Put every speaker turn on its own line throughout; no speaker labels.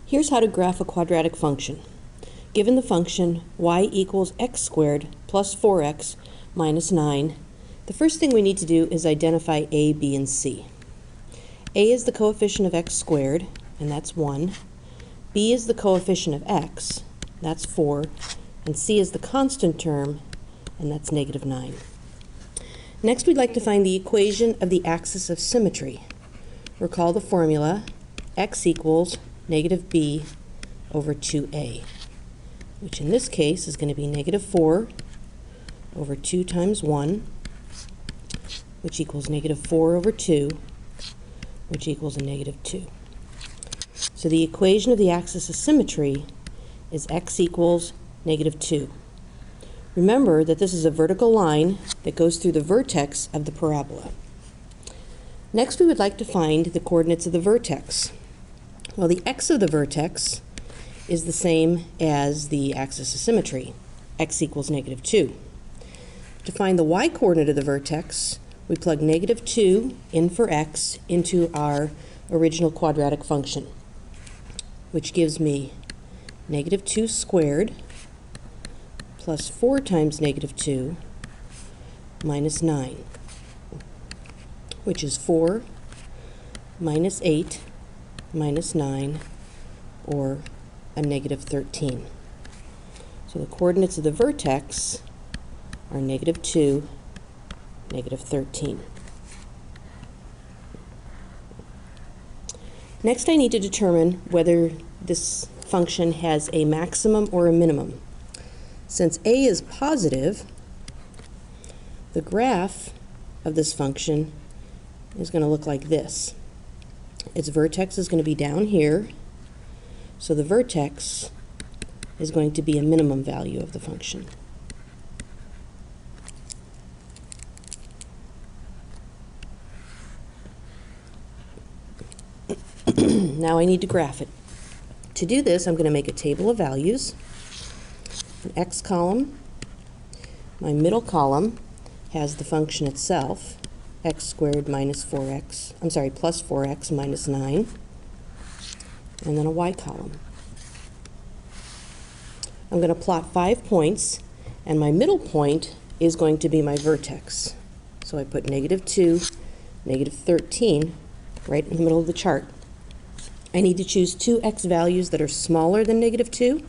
Here's how to graph a quadratic function. Given the function y equals x squared plus 4x minus 9, the first thing we need to do is identify a, b, and c. A is the coefficient of x squared, and that's 1. B is the coefficient of x, that's 4. And c is the constant term, and that's negative 9. Next, we'd like to find the equation of the axis of symmetry. Recall the formula, x equals negative b over 2a, which in this case is going to be negative 4 over 2 times 1, which equals negative 4 over 2, which equals a negative 2. So the equation of the axis of symmetry is x equals negative 2. Remember that this is a vertical line that goes through the vertex of the parabola. Next, we would like to find the coordinates of the vertex. Well, the x of the vertex is the same as the axis of symmetry, x equals negative 2. To find the y-coordinate of the vertex, we plug negative 2 in for x into our original quadratic function, which gives me negative 2 squared plus 4 times negative 2 minus 9, which is 4 minus 8 minus 9, or a negative 13. So the coordinates of the vertex are negative 2, negative 13. Next, I need to determine whether this function has a maximum or a minimum. Since a is positive, the graph of this function is going to look like this. Its vertex is going to be down here, so the vertex is going to be a minimum value of the function. Now I need to graph it. To do this, I'm going to make a table of values. An x column. My middle column has the function itself, x squared minus 4x, plus 4x minus 9, and then a y column. I'm going to plot 5 points, and my middle point is going to be my vertex. So I put negative 2, negative 13 right in the middle of the chart. I need to choose two x values that are smaller than negative 2,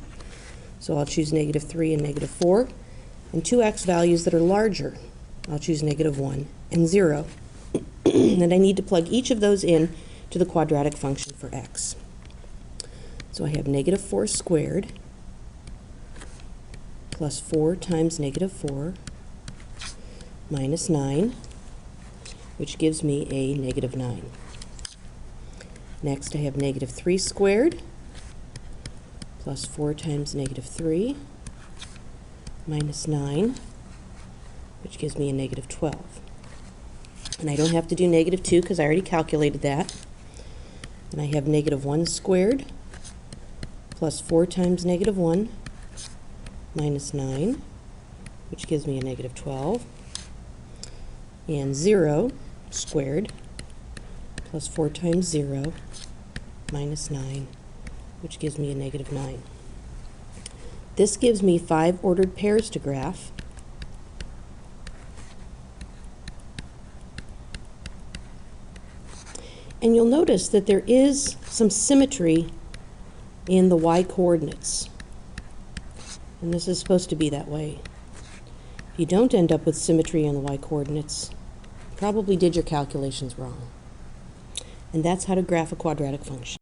so I'll choose negative 3 and negative 4, and two x values that are larger. I'll choose negative 1 and 0. And I need to plug each of those in to the quadratic function for x. So I have negative 4 squared plus 4 times negative 4 minus 9, which gives me a negative 9. Next, I have negative 3 squared plus 4 times negative 3 minus 9, which gives me a negative 12. And I don't have to do negative 2 because I already calculated that. And I have negative 1 squared plus 4 times negative 1 minus 9, which gives me a negative 12. And 0 squared plus 4 times 0 minus 9, which gives me a negative 9. This gives me 5 ordered pairs to graph. And you'll notice that there is some symmetry in the y-coordinates. And this is supposed to be that way. If you don't end up with symmetry in the y-coordinates, you probably did your calculations wrong. And that's how to graph a quadratic function.